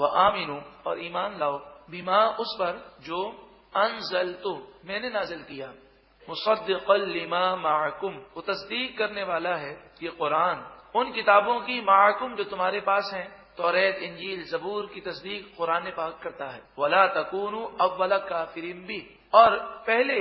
وآمنوا اور ایمان لاؤ بما اس پر جو انزلتو میں نے نازل کیا مصدقا لما معکم وہ تصدیق کرنے والا ہے یہ قرآن ان کتابوں کی معکم جو تمہارے پاس ہیں توریت انجیل زبور کی تصدیق قرآن پاک کرتا ہے ولا تکونوا اول کافر بھی اور پہلے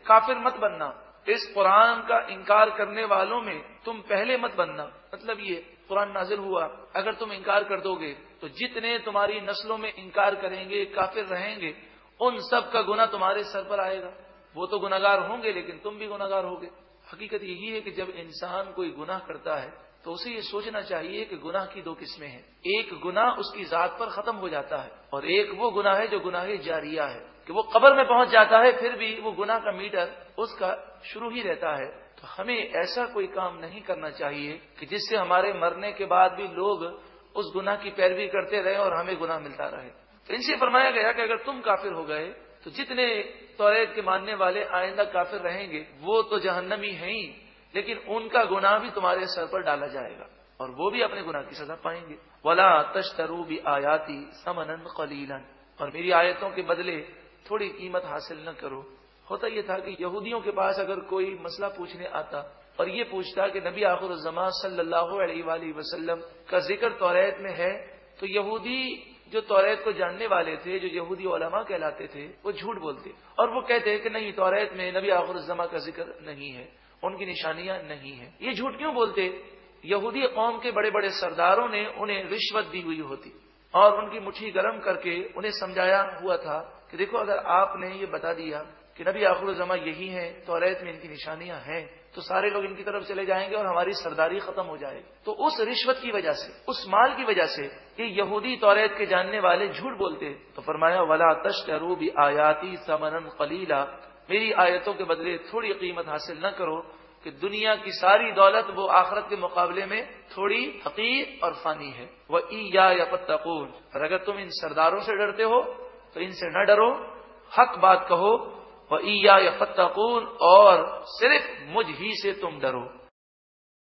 کافر مت بننا اس قرآن کا انکار کرنے والوں میں تم پہلے مت بننا مطلب یہ قرآن نازل ہوا اگر تم انکار کر دو گے تو جتنے تمہاری نسلوں میں انکار کریں گے کافر رہیں گے ان سب کا گناہ تمہارے سر پر آئے گا وہ تو گناہگار ہوں گے لیکن تم بھی گناہگار ہوگے حقیقت یہی ہے کہ جب انسان کوئی گناہ کرتا ہے تو اسے یہ سوچنا چاہیے کہ گناہ کی دو قسمیں ہیں ایک گناہ اس کی ذات پر ختم ہو جاتا ہے اور ایک وہ گناہ ہے جو گناہ جاریہ ہے کہ وہ قبر میں پہنچ جاتا ہے پھر بھی وہ گناہ کا میٹر اس کا شروع ہی رہتا ہے تو ہمیں ایسا کوئی کام نہیں کرنا چاہیے کہ جس سے ہمارے مرنے کے بعد بھی لوگ اس گناہ کی پیروی کرتے رہے اور ہمیں گناہ ملتا رہے تو ان سے فرمایا گیا کہ اگر تم کافر ہو گئے تو جتنے توریت کے ماننے والے آئندہ کافر رہیں گے وہ تو جہنمی ہیں ہی لیکن ان کا گناہ بھی تمہارے سر پر ڈالا جائے گا اور وہ بھی اپنے گناہ کی سزا پائیں گے ولا تشتروا بآیاتی ثمنا قلیلا اور میری آیتوں کے بدلے تھوڑی قیمت حاصل نہ کرو ہوتا یہ تھا کہ یہودیوں کے پاس اگر کوئی مسئلہ پوچھنے آتا اور یہ پوچھتا کہ نبی آخر الزمان صلی اللہ علیہ وآلہ وسلم کا ذکر توریت میں ہے تو یہودی جو توریت کو جاننے والے تھے جو یہودی علماء کہلاتے تھے وہ جھوٹ بولتے اور وہ کہتے کہ نہیں توریت میں نبی آخر الزمان کا ذکر نہیں ہے ان کی نشانیاں نہیں ہیں یہ جھوٹ کیوں بولتے یہودی قوم کے بڑے بڑے سرداروں نے انہیں رشوت دی ہوئی ہوتی اور ان کی مٹھی گرم کر کے انہیں سمجھایا ہوا تھا کہ دیکھو اگر آپ نے یہ بتا دیا کہ نبی آخر الزمان یہی ہیں توریت میں ان کی نشانیاں ہیں تو سارے لوگ ان کی طرف چلے جائیں گے اور ہماری سرداری ختم ہو جائے گی تو اس رشوت کی وجہ سے اس مال کی وجہ سے یہ یہودی توریت کے جاننے والے جھوٹ بولتے تو فرمایا ولا تشتروا بآیاتی ثمنا قلیلا میری آیتوں کے بدلے تھوڑی قیمت حاصل نہ کرو کہ دنیا کی ساری دولت وہ آخرت کے مقابلے میں تھوڑی حقیر اور فانی ہے وَإِيَّايَ فَاتَّقُونِ اور اگر تم ان سرداروں سے ڈرتے ہو تو ان سے نہ ڈرو حق بات کہو وَإِيَّايَ فَاتَّقُونِ اور صرف مجھ ہی سے تم ڈرو